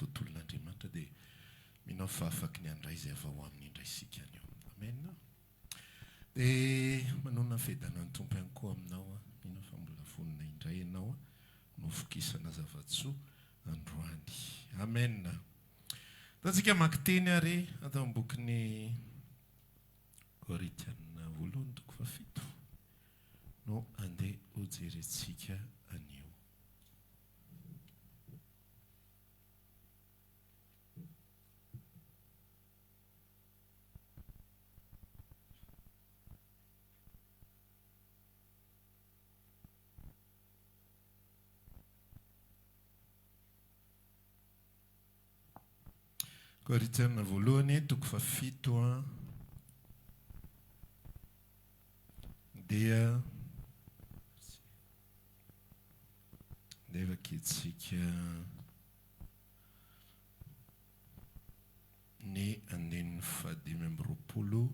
tontolon'Andriamanitra dia minao fahafaky ny andray izay avy ao amin'ny indray sika anio. Amen. Dia manona fedanan'ny tompo ihany koa aminao minao fa mbola vonona indray ianao no fokisana zavatsoa androany. Amen. Tatsika maka teny ary atao amin'ny bokin'ny Korinthiana voalohany toko fafito no andeha ho jerentsika anio. Korinthiana voalohany toko fafito dia vakitsika ny andininy fadimy amby roapolo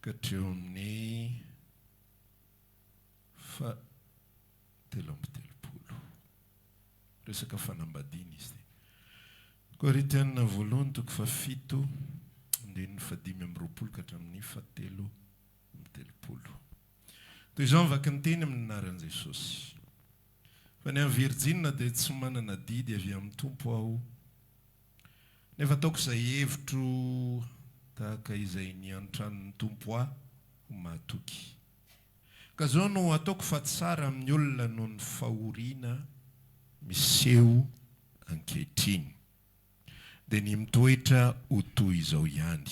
katreo amin'ny telo amby telopolo. Resaka fanambadiana izy ty. Korinthiana voalohany toko fafito andininy fadimy amby roapolo ka hatramin'ny fatelo amby telopolo. Toy izao mivaka ny teny amin'ny anaran'i Jesosy. Fa ny amin'ny Virjina dia tsy manana didy avy amin'ny tompo aho, nefa ataoko izay hevitro tahaka izay niantrano ny tompo aho ho mahatoky. Ka zao no ataoko fa tsara amin'ny olona noho ny fahoriana miseho ankehitriny, dia ny mitoetra ho toy izao ihany.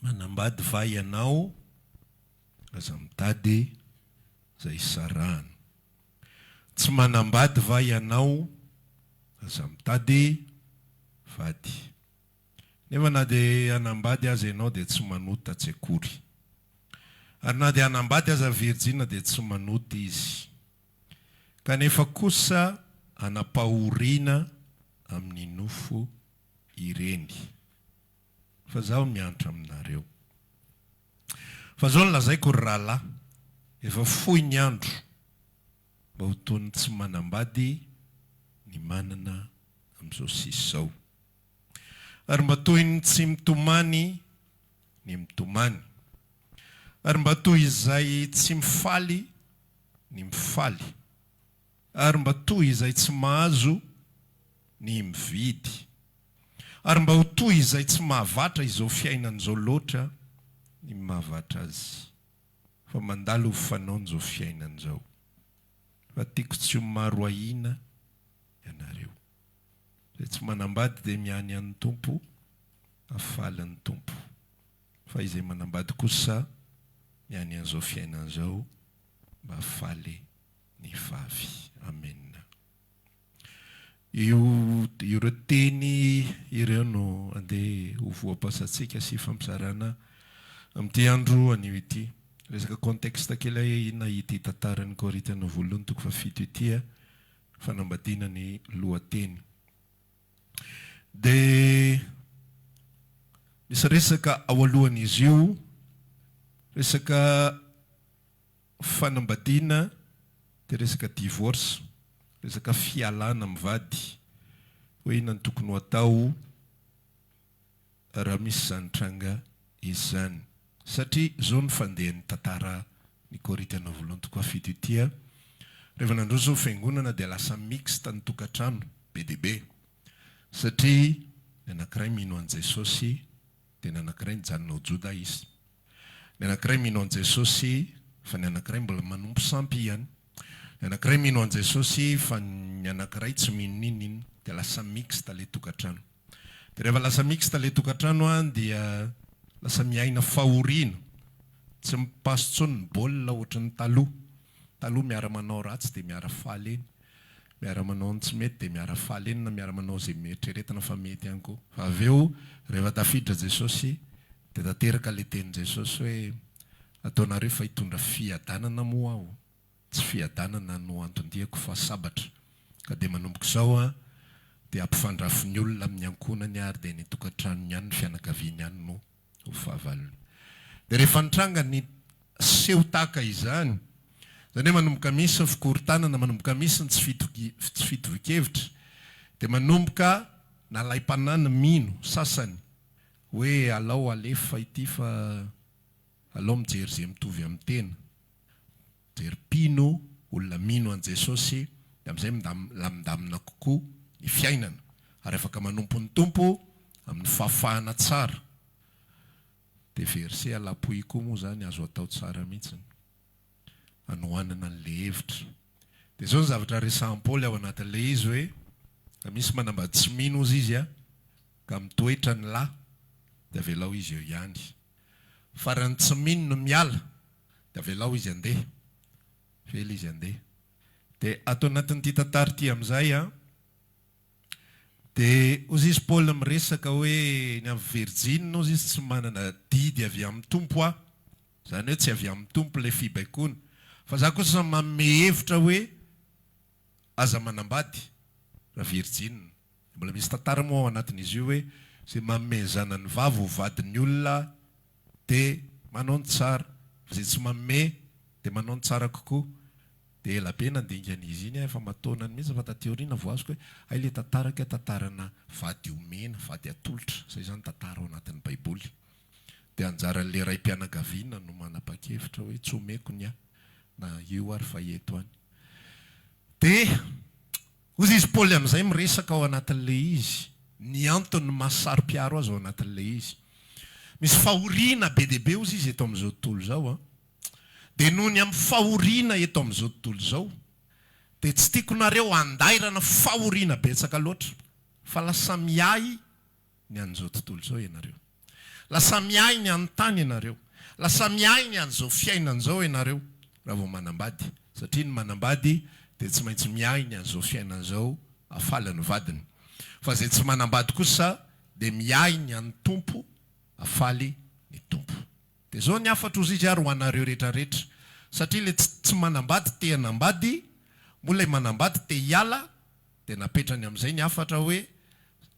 Manambady va ianao, aza mitady izay sarahana. Tsy manambady va ianao, aza mitady vady. Nefa na dia anambady aza ianao dia tsy manota tsy akory. Ary na dia anambady aza Virjina dia tsy manota izy. Kanefa kosa anapahoriana amin'ny nofo ireny. Fa zaho miantra aminareo. Fa zao no lazaiko ry rahalahy, efa fohy ny andro mba ho toy ny tsy manambady ny manana amin'izao sisa izao. Ary mba toy ny tsy mitomany ny mitomany. Ary mba toy izay tsy mifaly ny mifaly. Ary mba toy izay tsy mahazo ny mividy. Ary mba ho toy izay tsy mahavatra izao fiainan'izao loatra ny mahavatra azy. Fa mandalo ho fanao n'izao fiainan'izao. Fa tiako tsy ho maro ahina ianareo. Izay tsy manambady dia miany an'ny tompo, afaly ny tompo. Fa izay manambady kosa miany an'izao fiainan'izao mba afaly ny vavy. Amen. Ireo teny ireo no andeha ho voapasantsika sy fampizarana amin'ity andro anio ity. Resaka contexte kely nahita tantaran'ny Korinthiana voalohany toko fafito ity, fanambadiana ny lohateny. Dia misy resaka ao alohan'izy io, resaka fanambadiana dia resaka divorce, resaka fialana amin'ny vady. Hoe inona ny tokony ho atao raha misy zany tranga izany. Satria zao ny fandehan'ny tantara ny Korinthiana voalohany toko fafito ity. Rehefa nandroso fiangonana dia lasa mixte ny tokantrano be dia be. Satria ny anankiray mino an'i Jesosy dia ny anankiray nijanona ho Joda izy. Ny anankiray mino an'i Jesosy fa ny anankiray mbola manompo sampy ihany. Ny anankiray mino an'i Jesosy fa ny anankiray tsy mino ninina. Dia lasa mixte ilay tokantrano. Dia rehefa lasa mixte ilay tokantrano dia lasa miaina fahoriana. Tsy mipaso intsony ny baolina ohatran'ny taloha. Taloha miara-manao ratsy dia miara-faly eny. Miara-manao ny tsy mety dia miara-faly eny, na miara-manao izay mieritrereta fa mety ihany koa. Fa avy eo rehefa tafiditra Jesosy dia tanteraka ilay tenin Jesosy hoe ataonareo fa hitondra fiadanana moa aho. Tsy fiadanana no antondiako fa sabatra. Ka dia manomboka izao dia ampifandrafy ny olona amin'ny ankonany ary dia ny tokantrano ihany ny fianakaviany ihany no ho fahavalony. Dia rehefa nitranga ny seho tahaka izany, izany hoe manomboka misy ny fikorontanana, manomboka misy ny tsy fitovikevitra, dia manomboka nalaim-panana mino sasany hoe alao alefa ity fa alao mijery izay mitovy amin'ny tena. Jery pino olona mino an Jesosy, dia amin'izay lamindamina kokoa ny fiainana ary afaka manompo ny tompo amin'ny fahafahana tsara. Dia verset alapoy koa moa zany azo atao tsara mihitsy anohanana an'le hevitra. Dia zao ny zavatra resahan'i Paoly ao anatin'le izy hoe misy manambady tsy mino ozy izy ka mitoetra ny lahy, dia avelao izy eo ihany. Farany tsy mino no miala, dia avelao izy andeha. Vela izy andeha. Dia atao anatin'ity tantara ity amin'izay dia ozy izy Paoly miresaka hoe ny amin'ny Virgine ozy izy tsy manana didy avy amin'ny tompo zany hoe tsy avy amin'ny tompo le fibaikoana. Fa za kosa manome hevitra hoe aza manambady raha Virgine. Mbola misy tantara moa ao anatin'izy io hoe izay manome zanany vavy ho vadin'ny olona dia manao ny tsara, fa izay tsy manome dia manao ny tsara kokoa. Dia ela be nandingan'izy iny efa mataonany mihitsy fa tateoriana voazoko hoe ay le tantaraka tantarana vady omena, vady atolotra. Izay zany tantara ao anatin'ny Baiboly. Dia anjaran'le raim-pianakaviana no manapa-kevitra hoe tsy omeko ny na io ary fa eto any. Dia ozy izy Paoly amin'izay miresaka ao anatin'le izy, ny antony mahasaro-piaro azy ao anatin'le izy. Misy fahoriana be dia be ozy izy eto amin'izao tontolo izao dia noho ny amin'ny fahoriana eto amin'izao tontolo izao, dia tsy tiako nareo andairana fahoriana betsaka loatra, fa lasa miay ny an'izao tontolo izao ianareo. Lasa miay ny anontany ianareo. Lasa miay ny an'izao fiainan'izao ianareo raha vao manambady. Satria ny manambady dia tsy maintsy miay ny an'izao fiainan'izao afaly ny vadiny. Fa izay tsy manambady kosa dia miay ny an'ny tompo afaly ny tompo. Dia zao ny afatra ozy izy ary ho anareo rehetrarehetra. Satria le tsy manambady te hanambady, moa ilay manambady te hiala, dia napetrany amin'izay ny afatra hoe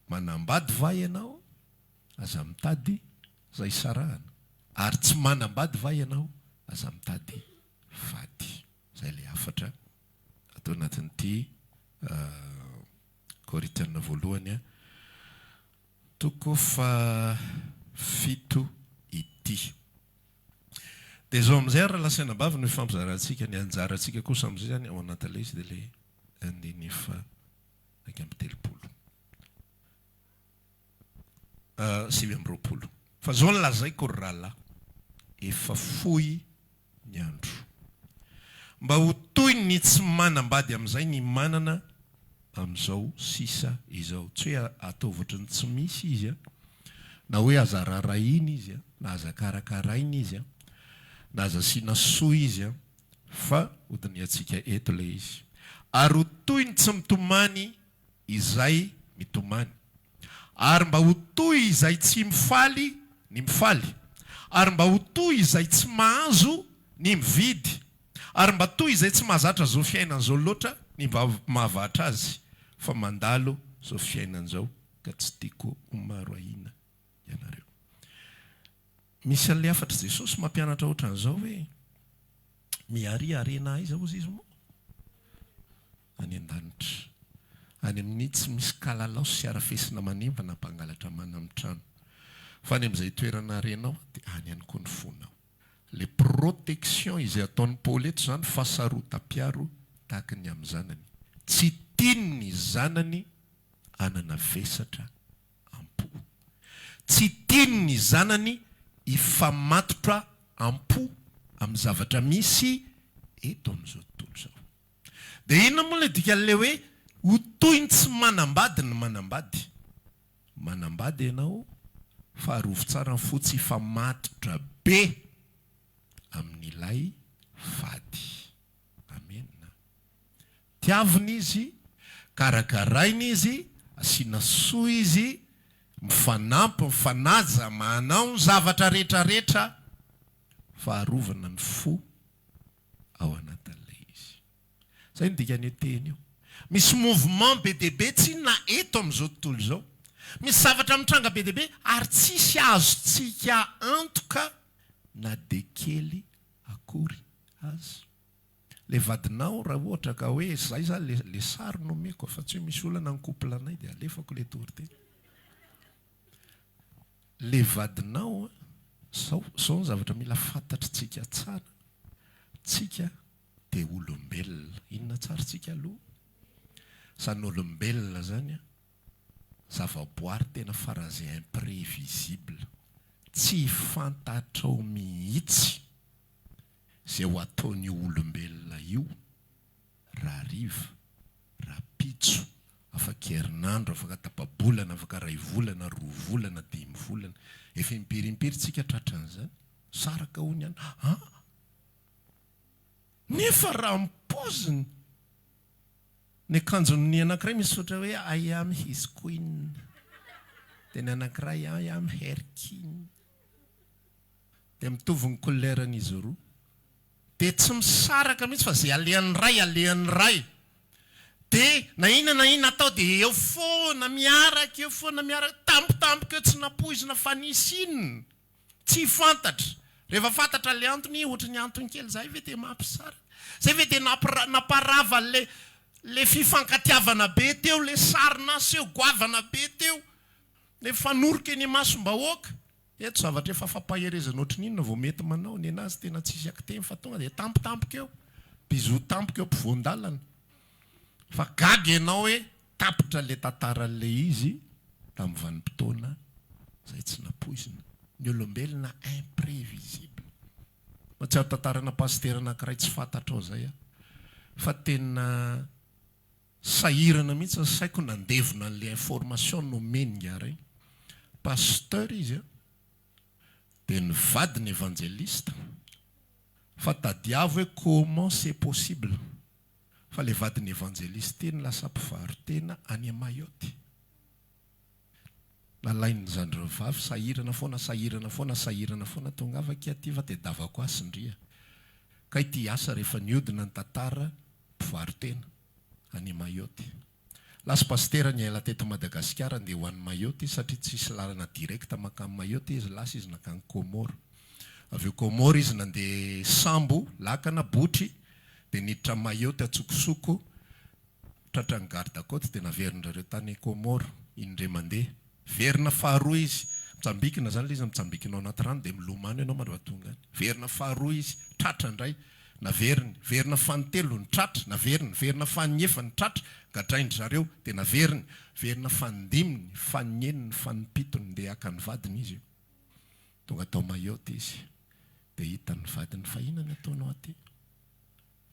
manambady va ianao, aza mitady izay sarahana. Ary tsy manambady va ianao, aza mitady vady. Izay le afatra atao anatin'ity Korintiana voalohany toko fito ity. Dia zao amin'izay raha lasaina bavy no ifampizarantsika ny anjarantsika kosa amin'izay zany ao anatin'ilay izy dia ilay andiny efa raika amby telopolo. Sivy amby roapolo. Fa zao ny lazaiko ry rahalahy, efa fohy ny andro. Mba ho toy ny tsy manambady amin'izay ny manana amin'izao sisa izao. Tsy hoe ataovatra ny tsy misy izy na hoe aza raraina izy na aza karakaraina izy na aza siana soa izy fa hodiny antsika eto ilay izy. Ary ho toy ny tsy mitomany izay mitomany. Ary mba ho toy izay tsy mifaly ny mifaly. Ary mba ho toy izay tsy mahazo ny mividy. Ary mba toy izay tsy mahazatra zao fiainan'izao loatra ny mba mahavatra azy, fa mandalo zao fiainan'izao ka tsy tiako ho maro ahina ianareo. Misy an'ilay afatra Jesosy mampianatra ohatran'izao hoe miariarena izy ozy izy moa any an-danitra, any amin'ny tsy misy kalalao sy arafesina manimba na mpangalatra mana amin'ny trano, fa any amin'izay toerana arenao dia any ihany koa ny fonao. Le protection izay ataon'ny Paoly eto zany fahasarotam-piaro tahaka ny amin'ny zanany. Tsy tiany ny zanany anana vesatra ampo. Tsy tiany ny zanany ifamatotra ampo amin'ny zavatra misy eto amin'izao tontolo izao. Dia inona moa ilay dikan'ilay hoe ho toy ny tsy manambady ny manambady. Manambady ianao fa arovo tsara ny fotsy ifamatotra be amin'ilay vady. Amen. Tiavina izy, karakaraina izy, asiana soa izy, mifanampy, mifanaja, manao ny zavatra rehetrarehetra, fa arovana ny fo ao anatin'ilay izy. Izay ny dikany teny io. Misy mouvement be dia be tsy na eto amin'izao tontolo izao, misy zavatra mitranga be deaibe ary tsisy azotsika antoka na de kely akory azy. Le vadinao raha ohatra ka hoe zay za le sary nomeko fa tsy hoe misy olana ny couple anay dia alefako le tory-teny. Le vadinao zao ny zavatra mila fantatritsika tsara. Tsika dia olombelona. Inona tsara tsika aloha? San'olombelona zany zavaboary tena faran'izay imprévisible. Tsy fantatrao mihitsy zay ho ataon'ny olombelona io raha riva, raha pitso, afaka herinandro, afaka tapa-bolana, afaka ray volana, 2 volana, 5 volana. Efa impirimpiry tsika tratran'izany. Saraka hono ihany. Nefa raha mipoziny ny akanjon'ny anankiray misy ohatra hoe I am his queen. Dia ny anankiray I am her king. Dia mitovy ny couleuran'izy roa. Dia tsy misaraka mihitsy fa zay alehan'ny ray. Dia na inona atao dia eo foana miaraka, tampotampoka eo tsy napoizina fa nisy inona. Tsy fantatra. Rehefa fantatra le antony, ohatra ny antony kely zay ve dia mampisara. Zay ve dia naparava le fifankatiavana be teo, le sarina seho goavana be teo, le fanoroka eny masom-bahoaka. Eto zavatra efa fampaherezana ohatry n'inona vao mety manao ny anazy tena tsisy akiteny fa tonga dia tampotampoka eo, bizo tampoka eo mpivoan-dalana. Fa gaga ianao hoe tapitra le tantaran'le izy tamin'ny vanim-potoana zay tsy napoizina. Ny olombelona imprévisible. Matsiaro tantarana pasteur anankiray tsy fantatrao zay fa tena sahirana mihitsy saiko nandevona an'le information nomeny ngara. Pasteur izy dia ny vadiny évangéliste fa tadiavo hoe comment c'est possible. Fa le vadiny évangéliste teny lasa mpivarotena any Mayotte. Nalainy zandro vavy sahirana foana tonga avaka aty fa dia davako asindria. Ka ity asa rehefa niodina ny tantara mpivarotena any Mayotte. Lasa pasteur ny ela teto Madagasikara dia ho any Mayotte satria tsisy lalana direkta makany Mayotte izy, lasa izy nakany Comore. Avy eo Comore izy nandeha sambo lakana botry dia niditra Mayotte atsokosoko tratran'ny garde-côte dia naverin'ireo tany Comore indray mandeha. Verina faharoa izy mitsambikina zany le izy mitsambikina ao anaty rano dia milomano ianao mandroatonga any. Verina faharoa izy tratra indray naveriny, verina fanitelo ny tratra naveriny, verina faniefa ny tratra gadraindry zareo dia naveriny, verina fanidiminy, fanineniny, fanipitony dia aka ny vadiny izy. Tonga tao Mayotte izy dia hita ny vadiny fa inona ny ataonao aty?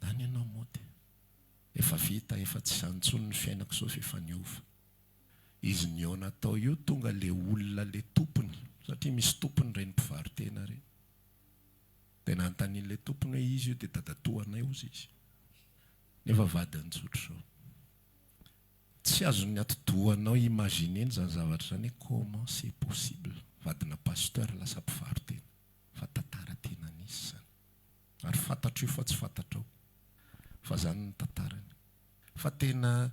Nany ianao mody. Efa vita, efa tsy santsony ny fiainako sao fa efa niova. Izy ny eo natao io tonga le olona le tompony, satria misy tompony reny mpivarotena reny. Dia nanontanian'le tompony hoe izy io dia dadatoanay ozy izy. Nefa vadiny tsotra sao. Tsy azony atodohanao imagineny zany zavatra zany hoe comment c'est possible. Vadina pasteur lasa mpivarotena. Fa tantara tena nisy zany. Ary fantatro io fa tsy fantatrao. Fa zany ny tantarany. Fa tena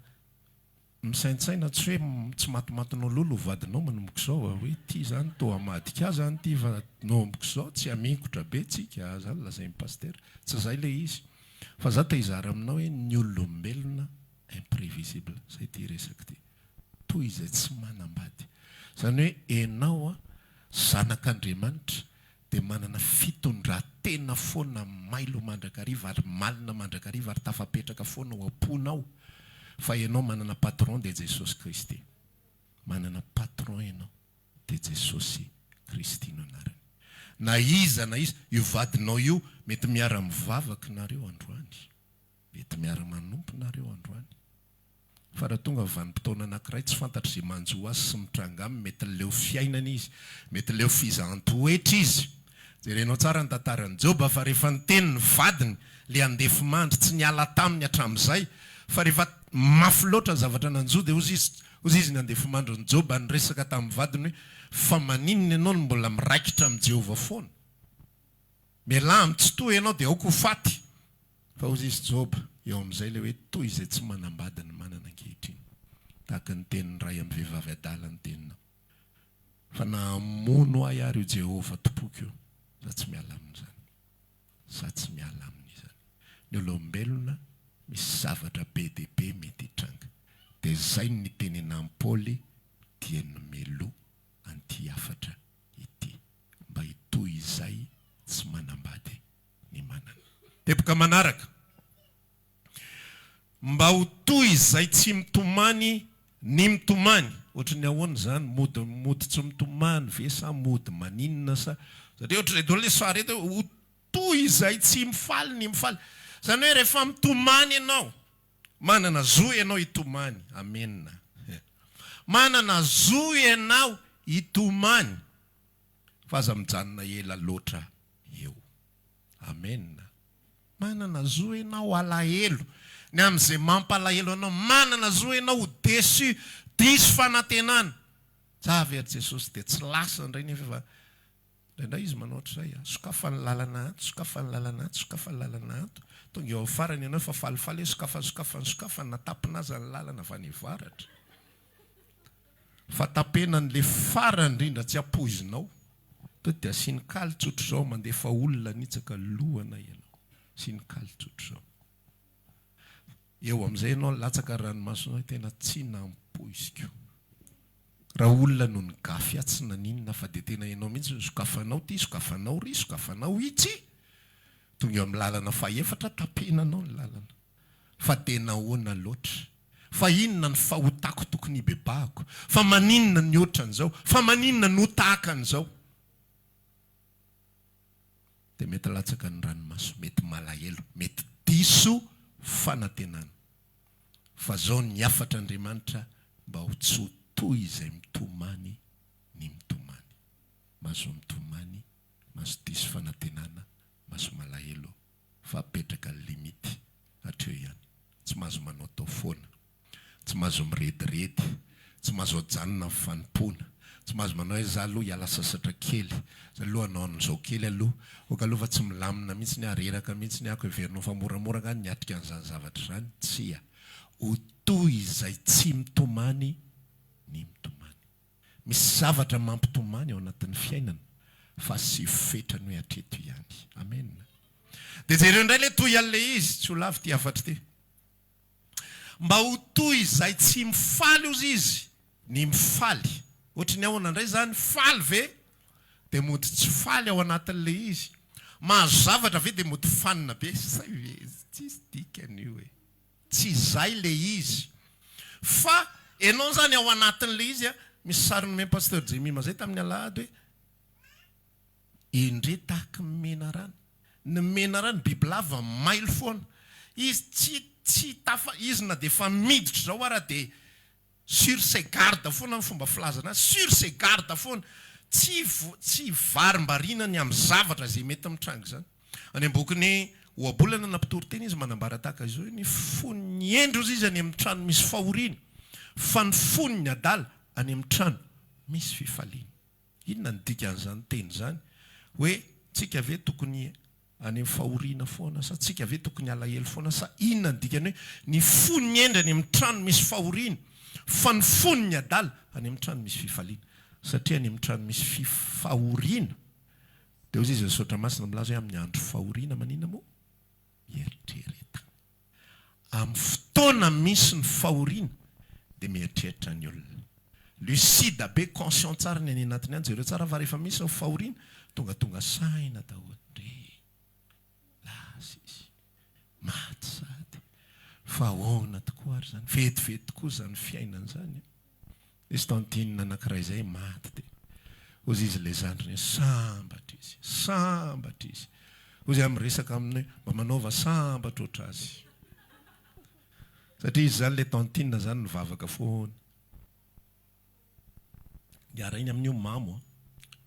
misaintsaina tsy hoe tsy matomatonao lolo vadinao manomboka izao hoe ty zany toa amadika zany ty fa nomboka izao tsy aminkotra be tsika zany lazain'ny pasteur. Tsy zay le izy. Fa za te hizara aminao hoe ny olombelona imprévisible. Zay ty resaka ty. Toy izay tsy manambady. Zany hoe enao zanak'Andriamanitra dia manana fitondran-tena foana mailo mandrakariva ary malina mandrakariva ary tafapetraka foana ao am-ponao. Fa ianao manana patron dia Jesosy Kristy. Manana patron ianao dia Jesosy Kristy no anarany. Na iza io vadinao io mety miara-mivavaka nareo androany. Mety miara-manompo nareo androany. Fa raha tonga vanim-potoana anankiray tsy fantatra izay manjo azy sy mitranga aminy, mety leo fiainana izy, mety leo fizaham-toetra izy. Jerenao tsara ny tantaran'i Joba fa rehefa niteny ny vadiny le andefy mandry tsy niala taminy hatramin'izay. Fa rehefa mafy loatra ny zavatra nanjo dia ozy izy ny andefy mandry ny Joba ny resaka tamin'ny vadiny hoe fa maninona ianao no mbola miraikitra amin'ny Jehovah foana. Mialamy tsy toy ianao dia aoko ho faty. Fa ozy izy Joba eo amin'izay le hoe toy izay tsy manambady ny manana ankehitriny. tahaka ny tenin'ny ray amin'ny vehivavy adala ny tenina fa namono ahy ary io Jehova tompoko io za tsy miala amin'izany za tsy miala amin'izany ny olombelona misy zavatra be dia be mety hitranga dia zay ny tenenan'i Paoly dia nomelo anty hafatra ity mba hitoy izay tsy manambady ny manana teboka manaraka mba ho toy izay tsy mitomany ny mitomany ohatry ny ahoana zany mody tsy mitomany ve sa mody maninona sa satria ohatry izay dolo le soarety ho toy izay tsy mifaly ny mifaly zany hoe rehefa mitomany ianao manana zo ianao hitomany amenna manana zo ianao hitomany fa aza mijanona ela loatra eo amenna manana zo ianao alahelo ny amin'izay mampalahelo anao manana zo ianao ho desu diso fanantenana za avery Jesosy dia tsy lasa indray nefa fa indraindray izy manao ohatr'izay sokafa ny lalana ato sokafa ny lalana ato sokafa ny lalana ato tonga eo farany ianao fa falifaly sokafa natapina aza ny lalana fa nivaratra fa tapena n'le farany indrindra tsy apoizinao to dia asiany kalitsotro zao mandefa olona nitsaka lohana ianao asiany kalitsotro zao eo amin'izay ianao latsaka ranomasonao tena tsy nampoiziko raha olona no ny gafy tsy naninona fa dia tena ianao mihitsy sokafanao ty sokafanao ry sokafanao itsy tonga eo amin'ny lalana faefatra tapenanao ny lalana fa tena hoana loatra fa inona ny fahotako tokony hibebahako fa maninona ny ohatran'izao fa maninona no tahaka an'izao dia mety latsaka ny ranomaso mety malahelo mety diso fanantenana fa zao ny afatra Andriamanitra mba ho tsy ho toy izay mitomany ny mitomany maso mitomany maso diso fanantenana maso malahelo fa apetraka ny limity hatreo ihany tsy mahazo manao tao foana tsy mahazo mirediredy tsy mahazo ajanona amin'ny fanimpona tsy mahazo manao hoe za aloha hiala sasatra kely za aloha anao an'izao kely aloha oka aloha fa tsy milamina mihitsy ny areraka mihitsy ny ako heverinao fa moramora ngany niatrika an'izany zavatra zany tsia ho toy izay tsy mitomany ny mitomany misy zavatra mampitomany ao anatin'ny fiainana fa sy fetrany hoe hatreto ihany amen dia jereo indray le toy an'le izy tsy ho lavy ty afatra ty mba ho toy izay tsy mifaly ozy izy ny mifaly ohatry ny ahoana indray zany faly ve dia mody tsy faly ao anatin'le izy mahazo zavatra ve dia mody fanina be zay ve tsisy dikany hoe tsy zay le izy fa ianao zany ao anatin'le izy misy sary nomeny pasteur Jemima zay tamin'ny alahady hoe indre tahaka mena rano ny mena rano biby lava mailo foana izy tsy tafa izy na dia efa miditra zao ara dia sur ses gardes foana ny fomba filazana sur ses gardes foana tsy varimbarinany amin'ny zavatra zay mety mitranga zany any ambokiny oabolana nampitoroteny izy manambara tahaka izao hoe ny fon'ny endro izy any amin'ny trano misy fahoriana fa ny fon'ny adala any amin'ny trano misy fifaliana inona ny dikan'izany teny zany hoe tsika ve tokony any amin'ny fahoriana foana sa tsika ve tokony alahelo foana sa inona ny dikany hoe ny fon'ny endro any amin'ny trano misy fahoriana fa ny fon'ny adala any amin'ny trano misy fifaliana satria any amin'ny trano misy fifahoriana dia ozy izy misaotra masina milaza hoe amin'ny andro fahoriana manina moa mieritrereta amin'ny fotoana misy ny fahoriana dia mieritreritra ny olona lucide be conscient tsara ny any anatiny any zareo tsara fa rehefa misy ny fahoriana tonga saina daholo lasa izy maty sady fa ahoana tokoa ary zany vetivety tokoa zany fiainana zany izy tantinina anankiray zay maty dia ozy izy le zandriny sambatra izy ozy amin'ny resaka aminy mba manaova sambatra oatra azy satria izy zany le tantinina zany nivavaka foana diara iny amin'io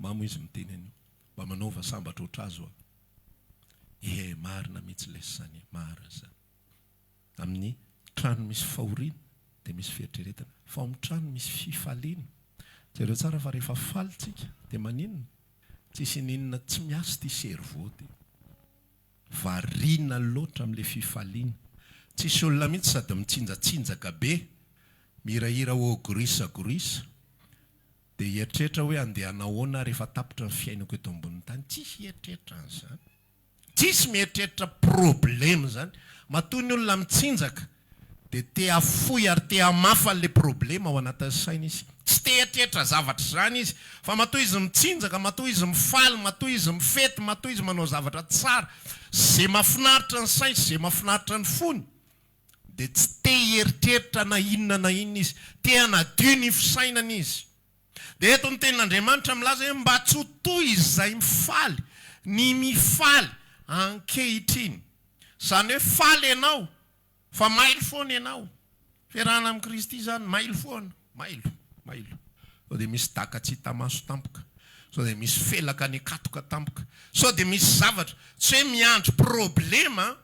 mamo izy miteny an'io mba manaova sambatra oatra azy oa marina mihitsy lesy zany marina zany amin'ny trano misy fahoriana dia misy fieritreretana fa amin'ny trano misy fifaliana jereo tsara fa rehefa falitsika dia maninona tsisy ninona tsy miasy ty servo ty variana loatra amin'le fifaliana tsisy olona mihitsy sady mitsinjatsinjaka be Mirahira ô gorisa dia hieritreritra hoe andeha nahoana rehefa tapitra ny fiainako eto ambonin'ny tany. Tsisy hieritreritra an'izany. Tsisy mieritreritra problème zany. Matoa ny olona mitsinjaka dia te hafoy ary te hamafa an'ilay problème ao anatin'ny saina izy. Tsy te hieritreritra zavatra zany izy. Fa matoa izy mitsinjaka, matoa izy mifaly, matoa izy mifety, matoa izy manao zavatra tsara. Zay mahafinaritra ny saina, zay mahafinaritra ny fony. Dia tsy te hieritreritra na inona izy. Te hanadio ny fisainana izy. Dia eto ny tenin'Andriamanitra milaza hoe mba tsy ho toy izay mifaly, ny mifaly ankehitriny. Zany hoe faly ianao, fa mailo foana ianao. Fiarahana amin'ny Kristy zany, mailo foana. Mailo. Sao dia misy daka tsy hita maso tampoka. Sao dia misy felaka ny katoka tampoka. Sao dia misy zavatra. Tsy hoe miandry problema,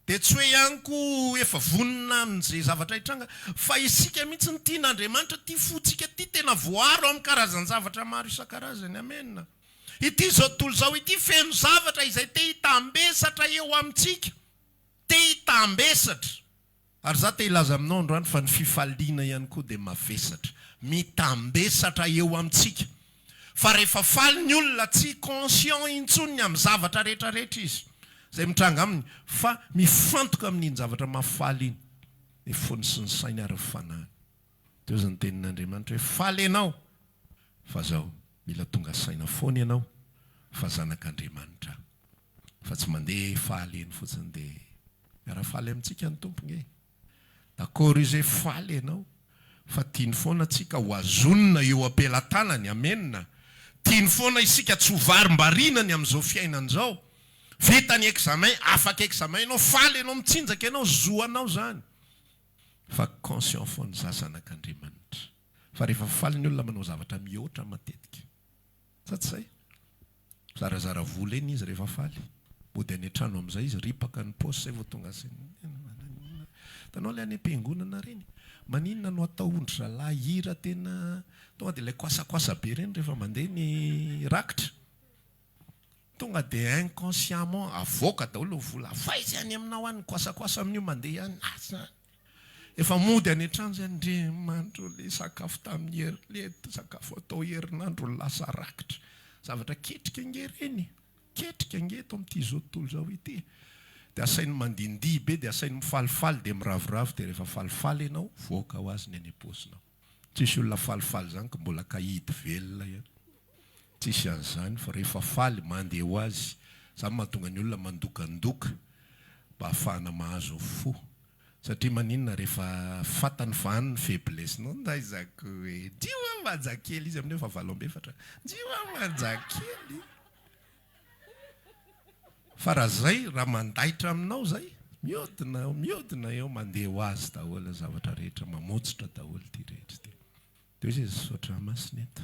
dia tsy hoe ihany koa efa vonina amin'izay zavatra hitranga. Fa isika mihitsy ny tian'Andriamanitra, ty fotsika ty tena voaro amin'ny karazany zavatra maro isan-karazany. Amen. Ity zao tontolo zao ity feno zavatra izay te hitambesatra eo amintsika. Te hitambesatra. Ary za te hilaza aminao androany fa ny fifaliana ihany koa dia mavesatra. Mitambesatra eo amintsika. Fa rehefa faly ny olona tsy conscient intsony amin'ny zavatra rehetrarehetra izy. Zay mitranga aminy fa mifantoka amin'iny zavatra mafaly iny. Ny fony sy ny sainy ary fanahiny. Teo zany tenin'Andriamanitra hoe faly ianao. Fa zao mila tonga saina foana ianao. Fa zanak'Andriamanitra. Fa tsy mandeha faly eny fotsiny dia miara-faly amintsika ny tompony. D'accord izy faly ianao. Fa tiany foana tsika ho azonina eo ampelantanany. Amenna. Tiany foana isika tsy ho varimbarinany amin'izao fiainan'izao. Vita ny examen, afaka examen ianao, faly ianao mitsinjaka ianao, zoanao zany. Fa conscient foana za zanak'Andriamanitra. Fa rehefa faly ny olona manao zavatra mihoatra matetika. Sa tsy zay? Zarazara vola eny izy rehefa faly. Mody any an-trano amin'izay izy ripaka ny paosy zay vao tonga zay. Tanao ilay any am-piangonana reny. Maninona no atao ondry zalahy hira tena tonga dia ilay koasakoasa be reny rehefa mandeha ny rakitra. Tonga dia inconsciemment avoaka daholo vola. Faizy any aminao any koasakoasa amin'io mandeha ihany. Efa mody any an-trano zay Andriamanitra le sakafo tamin'ny herin'le sakafo atao herinandro lasa rakitra. Zavatra ketrika nge reny. Ketrika nge eto amin'ity zao tontolo zao ity. Dia asainy mandindihy be, dia asainy mifalifaly, dia miravoravo, dia rehefa falifaly ianao, voaka ho azy ny any am-paosina. Tsisy olona falifaly zany ka mbola kahidy velona ihany. Tsisy an'izany fa rehefa faly mandeha ho azy. Zany mahatonga ny olona mandokandoka mba ahafahana mahazo fo. Satria maninona rehefa fatany vahany ny faiblesse-nao ndaizako hoe jiwa manjakely izy amin'io fa valo amby efatra. Jiwa manjakely. Fa raha zay, raha mandaitra aminao zay, mihodina eo mandeha ho azy daholo zavatra rehetra, mamotsitra daholo ty rehetra ty. Teo izy sotra masina eto.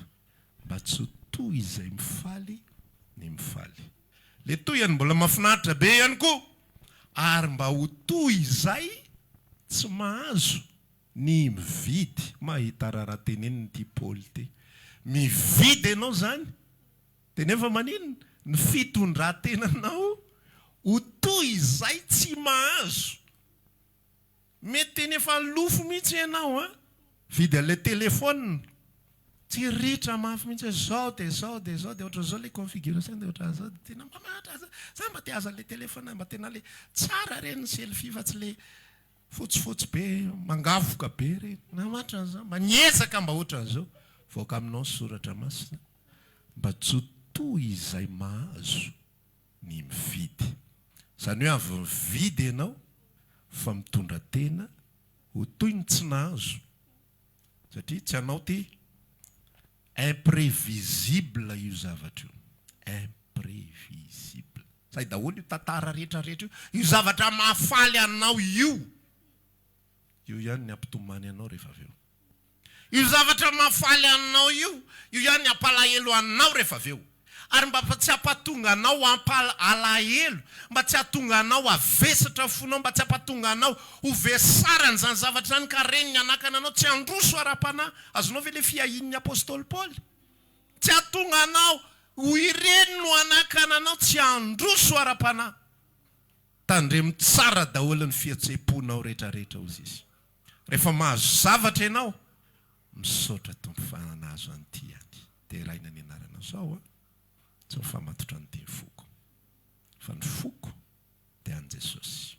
Mba tsy ho toy izay mifaly, ny mifaly. Le toyany mbola mahafinaritra be ihany koa. Ary mba ho toy izay tsy mahazo ny mividy. Mahita rahateneniny ty Paoly ty. Mividy ianao zany. Dia nefa maninona? Ny fitondran-tenanao ho toy izay tsy mahazo. Mety nefa lofo mihitsy ianao a. Vidy an'ilay telefona. Tsy ritra mafy mihitsy zao dia ohatran' zao le configuration dia ohatran' zao tena mamatra. Za mba te haza an'ilay telefona mba tena le tsara reny ny selfie fa tsy le fotsifotsy be, mangavoka be reny. Namatra an'izao. Mba niezaka mba ohatran'izao. Voaka aminao soratra masina. Mba tsy ho toy izay mahazo ny mividy. Zany hoe avy mividy ianao fa mitondra tena ho toy ny tsy nahazo. Satria tsy anao ty imprévisible io zavatra io. Imprévisible. Zay daholo io tantara rehetrarehetra io. Io zavatra mahafaly anao io. Io ihany ny ampitomany anao rehefa avy eo. Io zavatra mahafaly anao io. Io ihany ny ampalahelo anao rehefa avy eo. Ary mba tsy hampatonga anao alahelo, mba tsy hahatonga anao avesatra fonao, mba tsy hampatonga anao ho vesara n'izany zavatra zany ka reny ny anakana anao tsy handroso ara-panahy. Azonao ve le fiahin'ny apôstôly Paoly? Tsy hahatonga anao ho ireny no anakana anao tsy handroso ara-panahy. Tandremo tsara daholo ny fihetseponao rehetrarehetra hozy izy. rehefa mahazo zavatra ianao misaotra tompo fa nahazo an'ity any dia raina ny anarana zao a tsy mifamatotra ny teny foko fa ny foko dia an' Jesosy.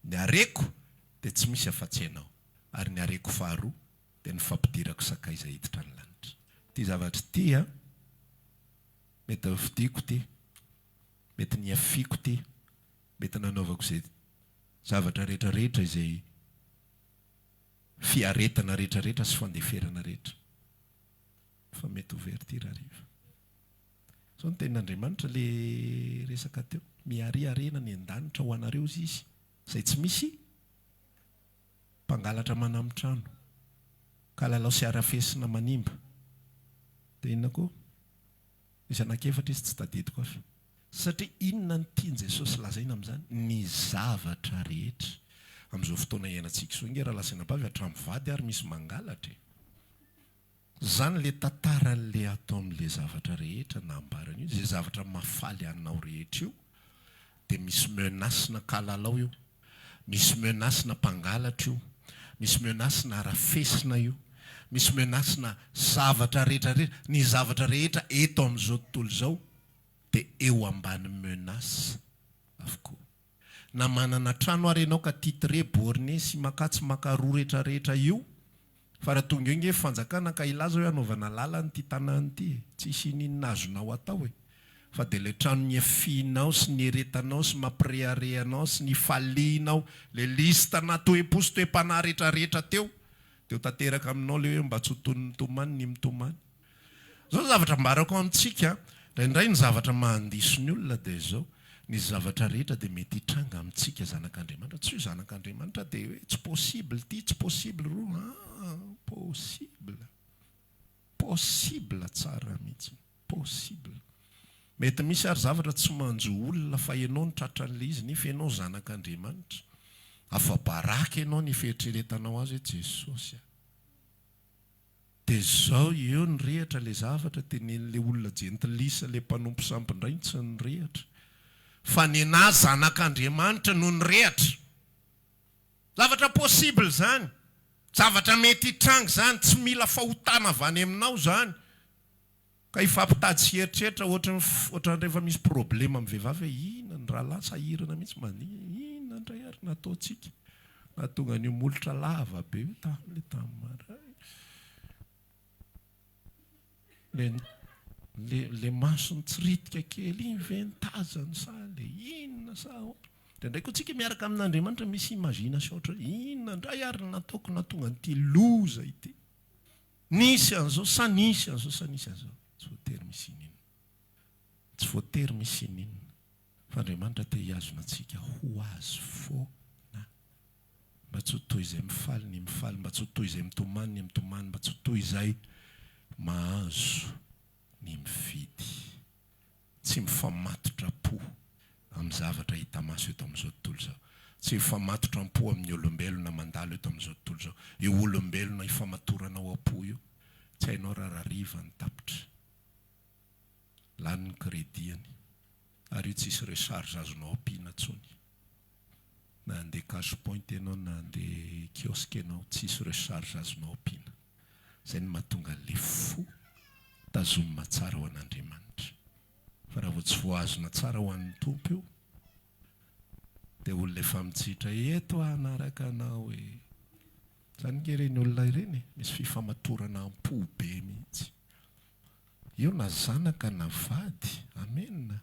Ny areko dia tsy misy afa-tsy ianao ary ny areko faharoa dia ny fampidirako sakay izay hiditra ny lanitra. Ty zavatra ty a mety avidiako ty, mety niafiako ty, mety nanaovako izay zavatra rehetrarehetra izay fiaretana rehetrarehetra sy fandeferana rehetra fa mety ho very ty rahariva. So ny tenin'Andriamanitra le resaka teo, miariarena ny an-danitra ho anareo izy izay tsy misy mpangalatra manambitrano ka lalao sy arafesina manimba. Dia inona koa? Misy anankiefatra izy tsy tadidiko afa. Satria inona ny tiany Jesosy lazaina amin'izany? Ny zavatra rehetra. Amin'izao fotoana iainantsika izao nge raha lasaina am-bavy hatramin'ny vady ary misy mangalatra. Zany le tantaran'le atao amin'le zavatra rehetra nambarana io, izay zavatra mafaly anao rehetra io, dia misy menasina kalalao io, misy menasina mpangalatra io, misy menasina arafesina io, misy menasina zavatra rehetrarehetra. Ny zavatra rehetra eto amin'izao tontolo izao dia eo ambany menasy avokoa. Na manana trano ary ianao ka titre borné sy makatsy makaroa rehetrarehetra io, fa raha tonga eo nge fanjakana ka ilaza hoe anaovana lalana ty tanàna ity, tsisy ninona azonao atao e. Fa dia le trano niafianao sy nieretanao sy mampireharehanao sy nifalianao, le lista natoe-po sy toe-panahy rehetrarehetra teo, dia ho tanteraka aminao le hoe mba tsy ho tony mitomany ny mitomany. Zao zavatra mbarako amintsika, indray ny zavatra mahandiso ny olona dia izao, ny zavatra rehetra dia mety hitranga amintsika zanak'Andriamanitra. Tsy ho zanak'Andriamanitra dia hoe tsy possible ty, tsy possible roa. Possible. Possible tsara mihitsy. Possible. Mety misy ary zavatra tsy manjo olona fa ianao ny tratran'le izy nefa ianao zanak'Andriamanitra. Afa-baraka ianao ny fieritreretanao azy hoe Jesosy. Dia zao eo ny rehatra le zavatra tenen'le olona jentilisa le mpanompo sampindray tsy ny rehatra. Fa ny anahy zanak'Andriamanitra no ny rehatra. Zavatra possible zany. Zavatra mety hitranga zany, tsy mila fahotana avy any aminao zany. Ka ifampitady sy eritreritra ohatran'ny rehefa misy problema amin'ny vehivavy hoe inona ny rahalahy sahirana mihitsy inona ndray ary nataontsika. Nahatonga ny molotra lava be io tamin'le tamin'maray. Le masony tsiritika kely iny ventazany sa le inona sa dia ndraiky tsika miaraka amin'Andriamanitra misy imagination ohatra inona ndray ary nataoko nahatonga n'ity loza ity. Nisy an'izao sa nisy an'izao sa nisy an'izao. Tsy voatery misy inona. Tsy voatery misy inona. Fa Andriamanitra te hiazona antsika ho azy foana. Mba tsy ho toy izay mifaly ny mifaly, mba tsy ho toy izay mitomany ny mitomany, mba tsy ho toy izay mahazo ny mividy. Tsy mifamatotra po amin'ny zavatra hita maso eto amin'izao tontolo izao. Tsy mifamatotra po amin'ny olombelona mandalo eto amin'izao tontolo izao. Io olombelona ifamatoranao am-po io, tsy hainao rahariva ny tapitra. Lany ny krediany. Ary io tsisy recharge azonao ampiana intsony. Na handeha cash point ianao na handeha kiosque ianao, tsisy recharge azonao ampiana. Izay ny mahatonga le fo tazomina tsara ho an'Andriamanitra. Fa raha vao tsy voazona tsara ho an'ny tompo io, dia olona efa mitsitra eto hanaraka anao e. Zany nge ireny olona ireny, misy fifamatorana am-po be mihitsy. Io na zanaka na vady, amenna.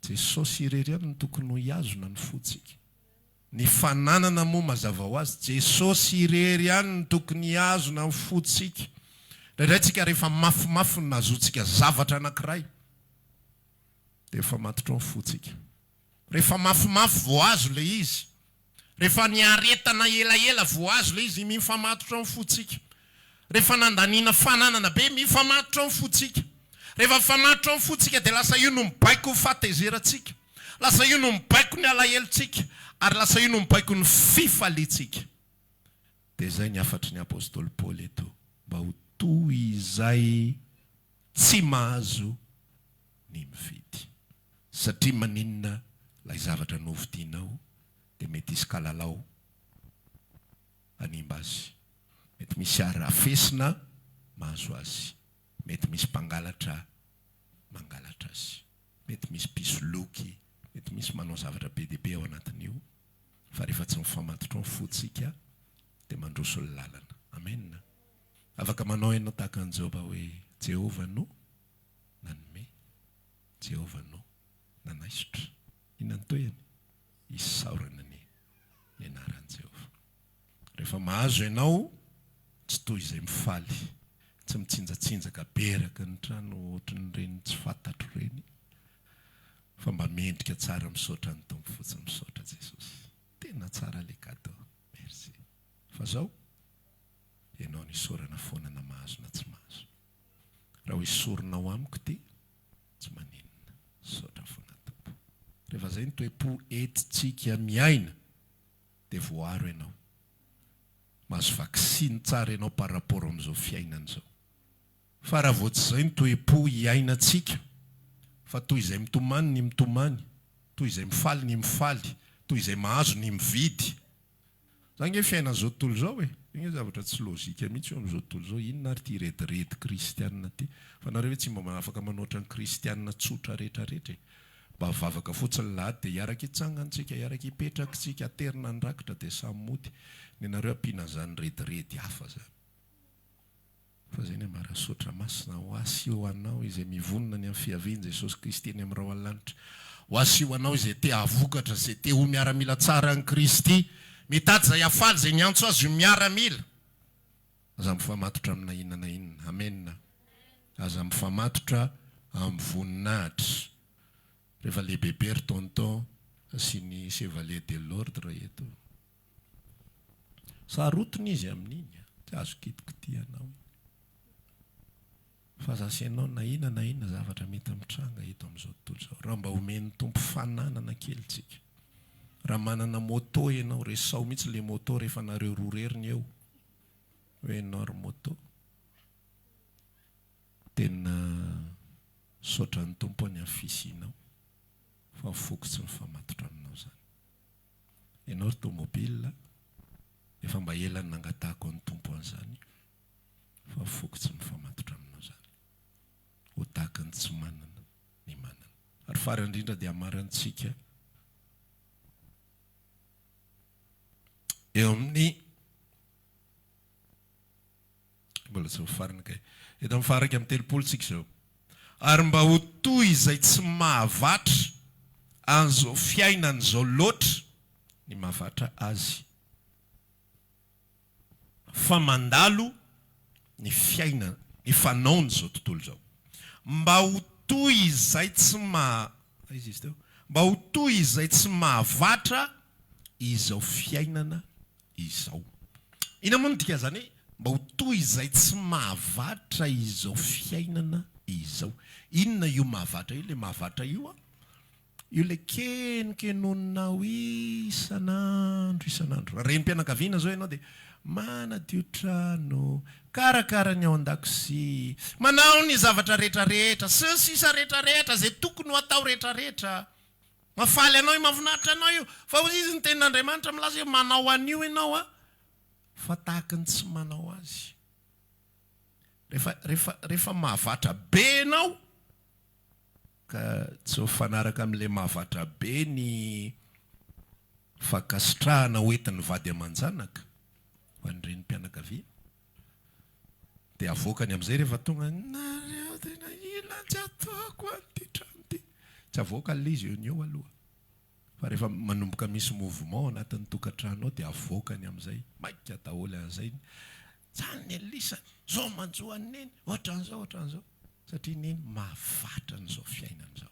Jesosy irery ihany no tokony ho hiazona ny fotsika. Ny fananana moa mazava ho azy, Jesosy irery ihany no tokony hiazona ny fotsika. Raintsika rehefa mafimafy nazontsika zavatra anankiray, dia efa matotra ny fotsika. Rehefa mafimafy voazo le izy, rehefa niaretana elaela voazo le izy, mifamatotra ny fotsika. Rehefa nandaniana fananana be, mifamatotra ny fotsika. Rehefa mifamatotra ny fotsika dia lasa io no mibaiko ny fahatezerantsika, lasa io no mibaiko ny alahelontsika, ary lasa io no mibaiko ny fifaliantsika. Dia izay ny afatry ny apôstôly Paoly eto, mba ho toy izay tsy mahazo ny mividy. Satria maninona ilay zavatra novidianao dia mety hisy kalalao hanimba azy. mety misy arafesina mahazo azy, mety misy mpangalatra mangalatra azy, mety misy pisoloky, mety misy manao zavatra be dia be ao anatin'io, fa rehefa tsy mifamatotra ny fotsika dia mandroso ny lalana. Amen. Afaka manao ianao tahaka an'izao mba hoe Jehova no nanome, Jehova no nanaisotra. Inona ny toyany? Isaorana ny anaran'i Jehova. Rehefa mahazo ianao, tsy toy izay mifaly, tsy mitsinjatsinjaka beraka ny trano ohatran'ireny tsy fantatro ireny, fa mba mendrika tsara misaotra ny Tompo fotsiny, misaotra Jesosy. Tena tsara le cadeau. Merci. Fa zao ianao ny isorana foana na mahazo na tsy mahazo. Raha ho isorana ao amiko ty, tsy maninona, misaotra foana Tompo. Rehefa zay ny toe-po entitsika miaina, dia voaro ianao. Mahazo vaksiny tsara ianao par rapport amin'izao fiainana izao. Fa raha vao tsy izay ny toe-po hiainantsika, fa toy izay mitomany ny mitomany, toy izay mifaly ny mifaly, toy izay mahazo ny mividy. Zany hoe fiainana izao tontolo izao e. Iny zavatra tsy lôjika mihitsy eo amin'izao tontolo izao. Inona ary ty retirety kristianina ty? Fa nareo hoe tsy mba afaka manoatra ny kristianina tsotra rehetrarehetra e. Mba vavaka fotsiny lahady dia hiaraka hitsangantsika, hiaraka hipetrakintsika, aterina andrakitra dia samy mody. Ny nareo ampiana zany retirety hafa zany. Fa zay ny marasotra masina ho asy ho anao izay mivonona ny amin'ny fiaviany Jesosy Kristy eny amin'ny rao an-lanitra. Ho asy ho anao izay te havokatra, izay te ho miaramila tsara ny Kristy, mitady izay hafaly izay niantso azy ho miaramila. Aza mifamatotra amina inona na inona. Amen. Aza mifamatotra amin'ny voninahitra. Rehefa les bébés tonton sy ny chevalier de l'ordre eto. Sarotiny izy amin'iny, tsy azo kitikitianao. Fa zasianao na inona zavatra mety mitranga eto amin'izao tontolo izao. Raha mba omen'ny Tompo fananana kelitsika. Raha manana moto ianao, resao mihitsy le moto rehefa nareo roa reriny eo. Hoe ianao moto. Tena saotra ny Tompo any amin'ny fisianao. Fa fokotsy ny famatotra aminao zany. Ianao tomobile, efa mba elany nangatahako ny Tompo an'izany. Fa fokotsy ny famatotra aminao zany. Ho tahaka ny tsy manana, ny manana. Ary farany indrindra dia amarantsika eo amin'ny mbola tsy farany kay. Eto amin'ny faraka amin'ny telopolo tsika izao. Ary mba ho toy izay tsy mahavatra an'izao fiainana izao loatra ny mahavatra azy. Fa mandalo ny fiainana, ny fanaony izao tontolo izao. Mba ho toy izay tsy mba ho toy izay tsy mahavatra izao fiainana izao. Ina moa no dika zany hoe mba ho toy izay tsy mahavatra izao fiainana izao. Inona io mahavatra io? Le mahavatra io io le kenkenonao isanandro. Raha renim-pianakaviana zao ianao dia manadio trano, karakara ny ao an-dakozia, manao ny zavatra rehetrarehetra, sisa rehetrarehetra, izay tokony ho atao rehetrarehetra. Mafaly anao io, mahafinaritra anao io. Fa hoy izy ny tenin'Andriamanitra milaza hoe manao an'io ianao fa tahaka ny tsy manao azy. Rehefa mahavatra be ianao, ka tsy ho fanaraka amin'ilay mahavatra be ny fankasitrahana hoentin'ny vady aman-janaka ho an'ireny mpianakaviana. Dia avoakany amin'izay rehefa tonga nareo tena ilany tsy ataoko an'ity trano ity. Tsy avoaka ilay izy eo ny eo aloha. Fa rehefa manomboka misy mouvement anatin'ny tokantrano ao dia avoakany amin'izay. Maika daholo an'izay. Zany ny elisany, zao manjoa neny, ohatran'izao. Satria neny mahavatra n'izao fiainana izao.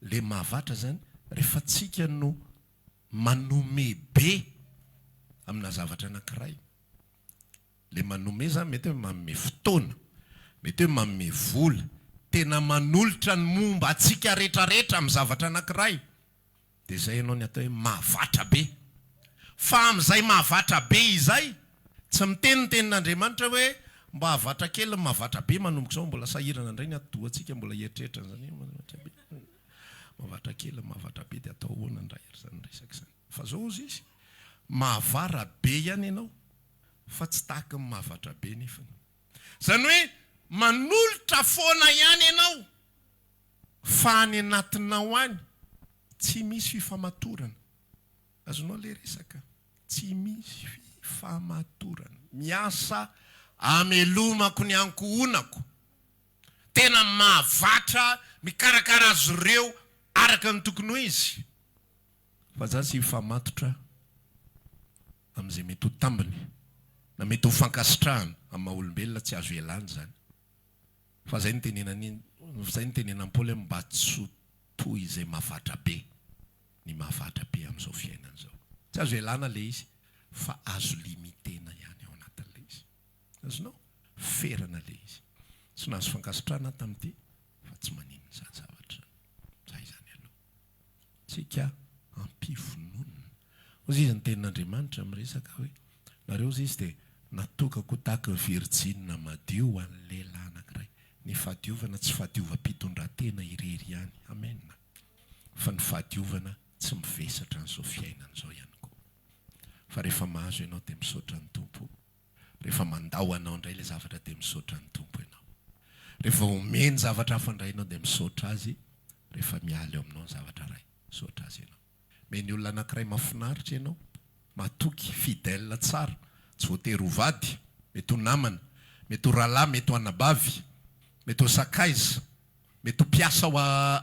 Le mahavatra zany, rehefa tsika no manome be amina zavatra anankiray. Le manome zany mety hoe manome fotoana, mety hoe manome vola, tena manolotra ny momba atsika rehetrarehetra amin'ny zavatra anankiray. Dia izay ianao ny atao hoe mahavatra be. Fa amin'izay mahavatra be izay, tsy miteny ny tenin'Andriamanitra hoe mba havatra kely mahavatra be manomboka izao, mbola sahirana indray ny adohantsika mbola eritreritra zany. Mahavatra kely mahavatra be dia atao hoana indray zany resaka izany. Fa zao izy mahavara be ihany ianao fa tsy tahaka ny mahavatra be nefany. Zany hoe manolotra foana ihany ianao fa any anatinao any tsy misy fifamatorana. Azonao le resaka, tsy misy fifamatorana. Miasa amelomako ny ankohonako, tena mahavatra mikarakara azy ireo araka ny tokony ho izy, fa za tsy hifamatotra amin'izay mety ho tambiny na mety ho fankasitrahana amin'ny maha-olombelona tsy azo ialany zany. Fa zay ny tenenan'i Paoly mba tsy ho toy izay mahavatra be, ny mahavatra be amin'izao fiainana izao. Tsy azo ialana le izy, fa azo limitena ihany ao anatin'le izy. Azonao ferana le izy. Tsy nahazo fankasitrahana tamin'ity, fa tsy manino izany zavatra. Zay zany aloha. Tsika ampivononina. Ozy izy ny tenin'Andriamanitra miresaka hoe, nareo izy dia natokako tahaka virjina madio ho an'ny lehilahy anankiray. Ny fahadiovana tsy fahadiova-pitondran-tena irery ihany. Amen. Fa ny fahadiovana tsy mivesatra n'izao fiainana izao ihany koa. Fa rehefa mahazo ianao dia misaotra ny tompo. Rehefa mandao anao indray ilay zavatra dia misaotra ny tompo ianao. Rehefa omeny zavatra hafa indray ianao dia misaotra azy. Rehefa miala eo aminao ny zavatra iray, misaotra azy ianao. Meny olona anankiray mahafinaritra ianao, matoky, fidèle tsara, tsy voatery ho vady, mety ho namana, mety ho rahalahy, mety ho anabavy, mety ho sakaiza, mety ho mpiasa ao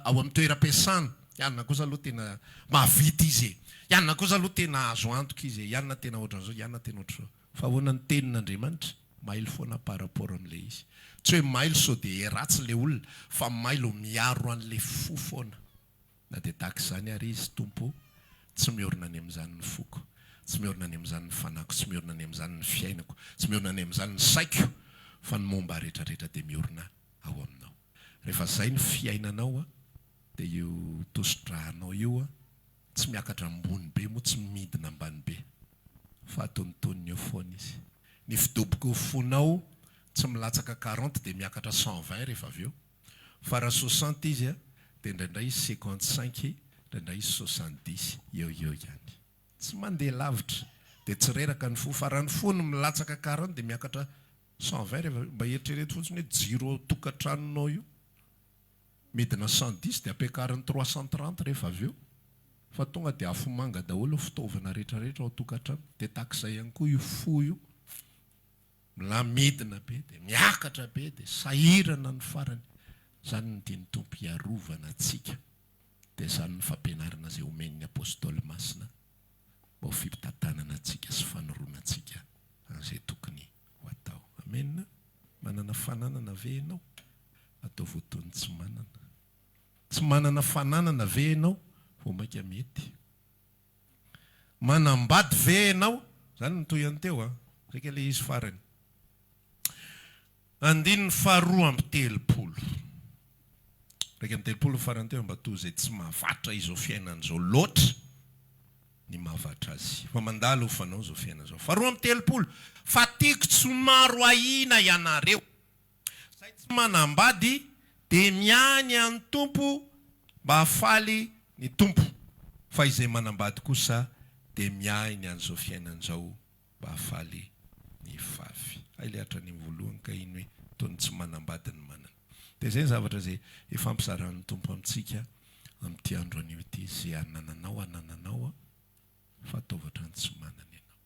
amin'ny toeram-piasana. Ianona kosa aloha tena mahavita izy e. Ianona kosa aloha tena azo antoka izy e. Ianona tena ohatran'izao, ianona tena ohatran'izao. Fa ahoana ny tenin'Andriamanitra? Mailo foana par rapport amin'ilay izy. Tsy hoe mailo sao dia ratsy ilay olona, fa mailo miaro an'ilay fo foana. Na dia tahaka izany ary izy tompo, tsy miorina any amin'izany ny foko, tsy miorina any amin'izany ny fanako, tsy miorina any amin'izany ny fiainako, tsy miorina any amin'izany ny saiko, fa ny momba rehetrarehetra dia miorina ao aminao. Rehefa izay ny fiainanao dia io tosidrahanao io tsy miakatra ambony be moa, tsy midina ambany be, fa atonontoniny eo foana izy. Ny fidoboko fonao tsy milatsaka 40 dia miakatra 120 rehefa avy eo. Fa raha 60 izy dia indraindray izy 55, indraindray izy 70 eo ihany. Tsy mandeha lavitra dia tsy reraka ny fo. Fa raha ny fo no milatsaka 40 dia miakatra 120 rehefa mba eritrereto fotsiny hoe jiro tokantranonao io. Midina 110 dia ampiakariny 330 rehefa avy eo. Fa tonga dia afomanga daholo fitaovana rehetrarehetra ao tokantrano. Dia takizay ihany koa io fo io. Midina be dia miakatra be dia sahirana ny farany. Zany ny tiany tompo hiarovana antsika. Dia zany ny fampianarana izay omen'ny apôstôly masina mba ho fimpitantanana antsika sy fanoroana antsika an'izay tokony ho atao. Amen. Manana fananana ve ianao? Atao voatony tsy manana. Tsy manana fananana ve ianao? Vao maika mety. Manambady ve ianao? Zany ny toy teo reka ilay izy farany. Andininy faharoa amby telopolo. Reka amin'ny telopolo farany teo mba toy izay tsy mahavatra izao fiainana izao loatra ny mahavatra azy. Fa mandalo fanao izao fiainana izao. Faharoa amby telopolo. Fa tiako tsy maro ahina ianareo. Zay tsy manambady dia miany amin'ny tompo mba hafaly ny tompo. Fa izay manambady kosa dia miainy an'izao fiainana izao mba hafaly ny vavy. Ailehatra ny voalohany ka iny hoe tony tsy manambady ny manana. Dia izay ny zavatra izay efa ampizaran'ny tompo amintsika amin'ity andro anio ity. Izay anananao fa ataovatra ny tsy manana ianao.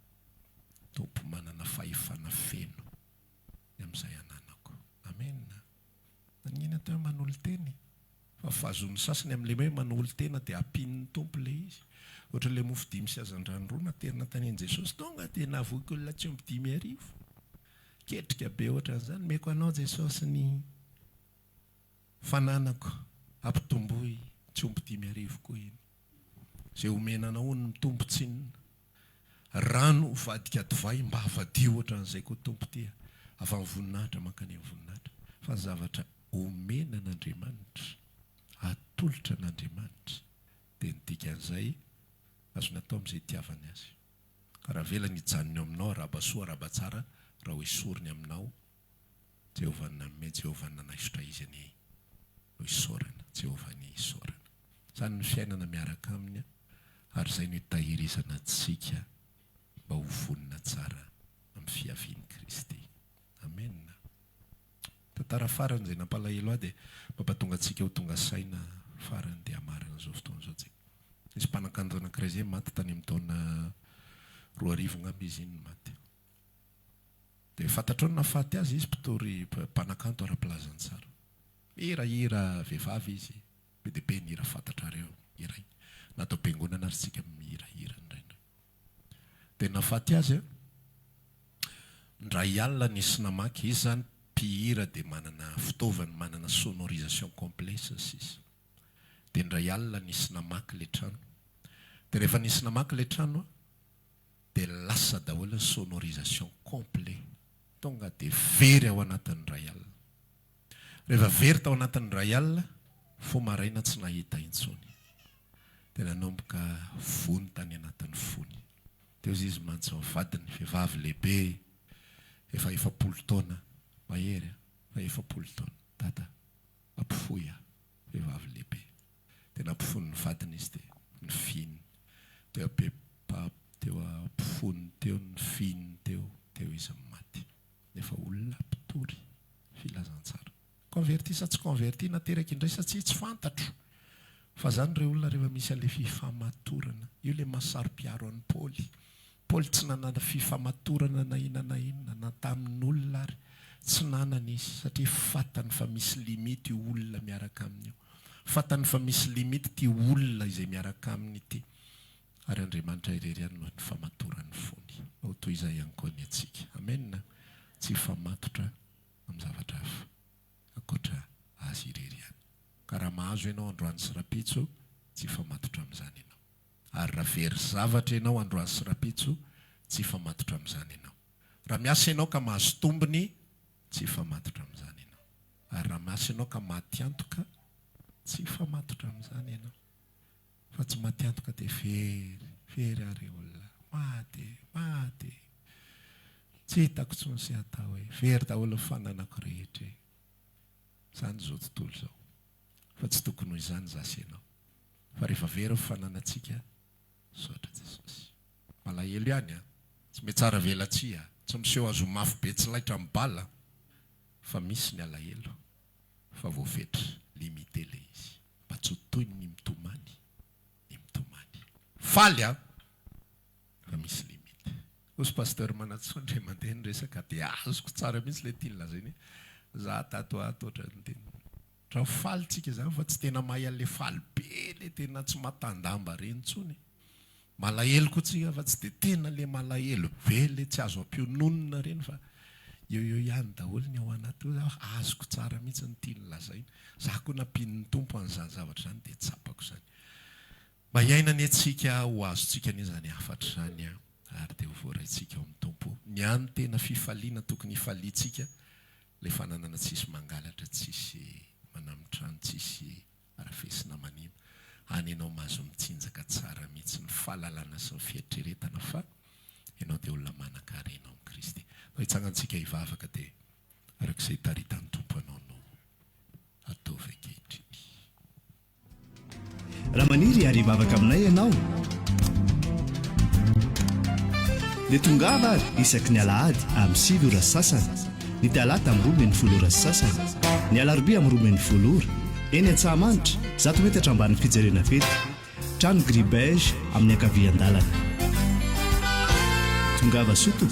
Tompo manana fahefana feno amin'izay ananako. Amen. Nanina teo manolo teny. Fa fahazon'ny sasany amin'ilay hoe manolo tena dia ampian'ny tompo ilay izy. Ohatra'ilay mofo 5 sy azan-drano naterina tany an'i Jesosy. Tonga dia nahavoky olona tsy omby 5,000. Ketrika be ohatran'izany. Meko anao Jesosy ny fananako ampitomboy tsy omby 5,000 koa iny. Izay omenanao ny tompo tsinona. Rano vadika divay mba havadio ohatran'izay koa tompo tia. Avy amin'ny voninahitra mankany amin'ny voninahitra. Fa zavatra omenan'Andriamanitra, atolotra n'Andriamanitra, dia ny dikan'izay azo natao amin'izay itiavany azy. Ka raha velany hijanona aminao araba-soa araba-tsara, raha ho esoriny aminao, Jehovah nanome, Jehovah nanaisotra izy any ho isorana, Jehovah ny isorana. Zany ny fiainana miaraka aminy, ary izay no hitahirizana antsika mba ho vonina tsara amin'ny amin'ny fiaviany Kristy. Amen. Tantara farany izay nampalahelo ahy dia mampatonga antsika ho tonga saina farany dia marina izao fotoana izao tsika. Nisy mpanakanto anankiray izay maty tany amin'ny taona 2000 ngamba izy iny maty. Dia fantatrao ny nahafaty azy izy mpitory mpanakanto ara-pilazantsara. Hira vehivavy izy, be dia be ny hira fantatrareo, hira natao am-piangonana ary tsika mihirahira indraindray. Dia nahafaty azy ndray alina nisy namaky izy zany mpihira dia manana fitaovany, manana sonorisation complexe izy. Dia ndray alina nisy namaky le trano. Dia rehefa nisy namaky le trano dia lasa daholo ny sonorisation complet. Tonga dia very ao anatin'ny ray alina. Rehefa very tao anatin'ny ray alina, fo maraina tsy nahita intsony. Dia nanomboka fony tany anatin'ny fony. Teo izy mantsy vadiny vehivavy lehibe, efa 40 taona, mahery, efa 40 taona. Tata, ampifoy vehivavy lehibe. Dia nampifony ny vadiny izy dia ny finy. Teo ampifony teo ny finy teo izy maty. Nefa olona mpitory filazantsara. Converti sa tsy converti nateraka indray satria tsy fantatro. Fa zany ireo olona rehefa misy an'ilay fifamatorana, io ilay mahasaro-piaro an'i Paoly. Paoly tsy nanana fifamatorana na inona na tamin'olona ary tsy nanana izy satria fatany fa misy limity io olona miaraka amin'io. Fatany fa misy limity ity olona izay miaraka aminy ity. Ary Andriamanitra irery ihany no ny famatoran'ny fony. Ao toy izay ihany koa ny antsika. Amen. Tsy famatotra amin'ny zavatra hafa ankoatra azy irery ihany. Ka raha mahazo ianao androany sy rapitso, tsy famatotra amin'izany ianao. Ary raha very zavatra ianao androany sy rapitso, tsy famatotra amin'izany ianao. Raha miasa ianao ka mahazo tombony, tsy famatotra amin'izany ianao. Ary raha miasa ianao ka maty antoka, tsy famatotra amin'izany ianao. Fa tsy maty antoka dia very ary olona. Maty. Tsy hitako tsony sy atao hoe very daholo ny fananako rehetra. Izany izao tontolo izao. Fa tsy tokony ho izany zasy ianao. Fa rehefa very ny fananantsika, saotra Jesosy. Malahelo ihany tsy mety tsara velatsia, tsy miseho azo mafy be tsy laitra amin'ny bala, fa misy ny alahelo. Fa voafetra, limité le izy. Mba tsy toy ny mitomany. Faly fa misy limity. Osy pasteur Manatsony ndray mandeha ny resaka dia azoko tsara mihitsy ilay tiany lazainy. Za tato oatra ny teny. Raha faly tsika izany fa tsy tena mahay an'ilay faly be ilay tena tsy matandamba reny intsony. Malahelo koa tsika fa tsy dia tena ilay malahelo be ilay tsy azo ampiononina reny fa eo ihany daholo ny ao anaty azoko tsara mihitsy ny tiany lazainy. Za koa nampin'ny tompo an'izany zavatra izany dia tsapako izany. Mba hiaina ny antsika ho azontsika n'izany hafatra izany ary dia ho voaraintsika ao amin'ny tompo. Ny any tena fifaliana tokony hifaliantsika, ilay fananana tsisy mangalatra, tsisy manamitrano, tsisy arafesina manima. Any ianao mahazo mitsinjaka tsara mihitsy ny fahalalana sy ny fietreretana fa ianao dia olona manan-karena ao amin'i Kristy. Hitsangantsika hivavaka dia arak'izay taritan'ny tompo anao no ataovy ankehitriny. Raha maniry ary hivavaka aminay ianao dia tongava ary isaky ny alahady amin'ny 7 ora sasany, ny talata amin'ny 12 ora sasany, ny alarobia amin'ny 12 ora, eny Antsahamanitra 100 metatra ambany fijerena fety, trano Gribege amin'ny ankavian-dalana. Tongava soto.